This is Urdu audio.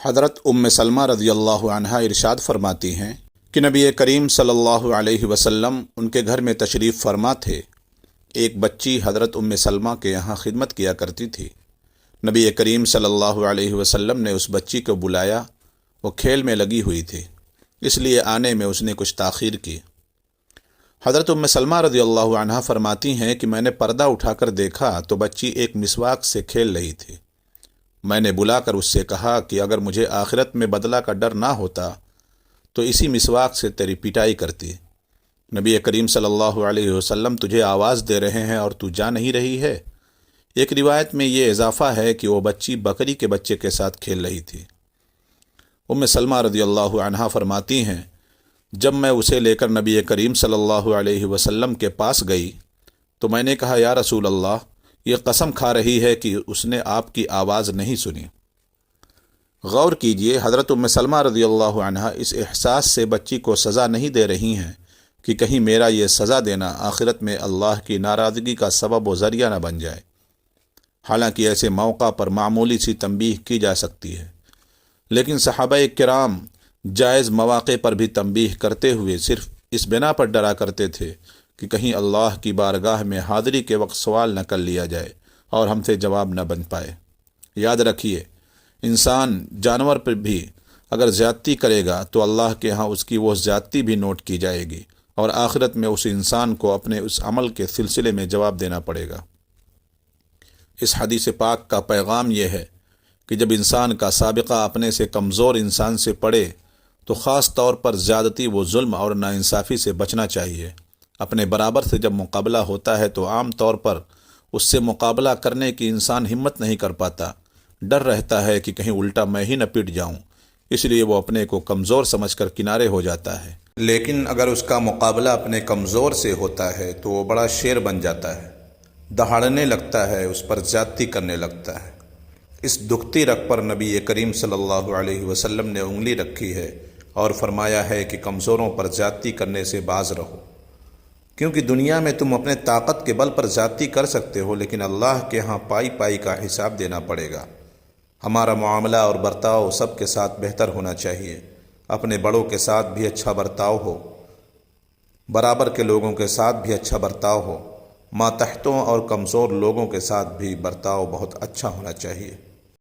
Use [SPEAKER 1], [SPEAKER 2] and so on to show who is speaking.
[SPEAKER 1] حضرت سلمہ رضی اللہ عنہا ارشاد فرماتی ہیں کہ نبی کریم صلی اللہ علیہ وسلم ان کے گھر میں تشریف فرما تھے۔ ایک بچی حضرت سلمہ کے یہاں خدمت کیا کرتی تھی۔ نبی کریم صلی اللہ علیہ وسلم نے اس بچی کو بلایا۔ وہ کھیل میں لگی ہوئی تھی، اس لیے آنے میں اس نے کچھ تاخیر کی۔ حضرت سلمہ رضی اللہ عنہا فرماتی ہیں کہ میں نے پردہ اٹھا کر دیکھا تو بچی ایک مسواک سے کھیل رہی تھی۔ میں نے بلا کر اس سے کہا کہ اگر مجھے آخرت میں بدلہ کا ڈر نہ ہوتا تو اسی مسواک سے تیری پٹائی کرتی۔ نبی کریم صلی اللہ علیہ وسلم تجھے آواز دے رہے ہیں اور تو جا نہیں رہی ہے۔ ایک روایت میں یہ اضافہ ہے کہ وہ بچی بکری کے بچے کے ساتھ کھیل رہی تھی۔ سلمہ رضی اللہ عنہا فرماتی ہیں جب میں اسے لے کر نبی کریم صلی اللہ علیہ وسلم کے پاس گئی تو میں نے کہا یا رسول اللہ، یہ قسم کھا رہی ہے کہ اس نے آپ کی آواز نہیں سنی۔ غور کیجئے، حضرت سلمہ رضی اللہ عنہا اس احساس سے بچی کو سزا نہیں دے رہی ہیں کہ کہیں میرا یہ سزا دینا آخرت میں اللہ کی ناراضگی کا سبب و ذریعہ نہ بن جائے۔ حالانکہ ایسے موقع پر معمولی سی تنبیہ کی جا سکتی ہے، لیکن صحابہ کرام جائز مواقع پر بھی تنبیہ کرتے ہوئے صرف اس بنا پر ڈرا کرتے تھے کہ کہیں اللہ کی بارگاہ میں حاضری کے وقت سوال نہ کر لیا جائے اور ہم سے جواب نہ بن پائے۔ یاد رکھیے، انسان جانور پر بھی اگر زیادتی کرے گا تو اللہ کے ہاں اس کی وہ زیادتی بھی نوٹ کی جائے گی اور آخرت میں اس انسان کو اپنے اس عمل کے سلسلے میں جواب دینا پڑے گا۔ اس حدیث پاک کا پیغام یہ ہے کہ جب انسان کا سابقہ اپنے سے کمزور انسان سے پڑے تو خاص طور پر زیادتی و ظلم اور ناانصافی سے بچنا چاہیے۔ اپنے برابر سے جب مقابلہ ہوتا ہے تو عام طور پر اس سے مقابلہ کرنے کی انسان ہمت نہیں کر پاتا، ڈر رہتا ہے کہ کہیں الٹا میں ہی نہ پٹ جاؤں، اس لیے وہ اپنے کو کمزور سمجھ کر کنارے ہو جاتا ہے۔ لیکن اگر اس کا مقابلہ اپنے کمزور سے ہوتا ہے تو وہ بڑا شیر بن جاتا ہے، دہاڑنے لگتا ہے، اس پر زیادتی کرنے لگتا ہے۔ اس دکھتی رگ پر نبی کریم صلی اللہ علیہ وسلم نے انگلی رکھی ہے اور فرمایا ہے کہ کمزوروں پر زیادتی کرنے سے باز رہو، کیونکہ دنیا میں تم اپنے طاقت کے بل پر زیادتی کر سکتے ہو، لیکن اللہ کے ہاں پائی پائی کا حساب دینا پڑے گا۔ ہمارا معاملہ اور برتاؤ سب کے ساتھ بہتر ہونا چاہیے، اپنے بڑوں کے ساتھ بھی اچھا برتاؤ ہو، برابر کے لوگوں کے ساتھ بھی اچھا برتاؤ ہو، ماتحتوں اور کمزور لوگوں کے ساتھ بھی برتاؤ بہت اچھا ہونا چاہیے۔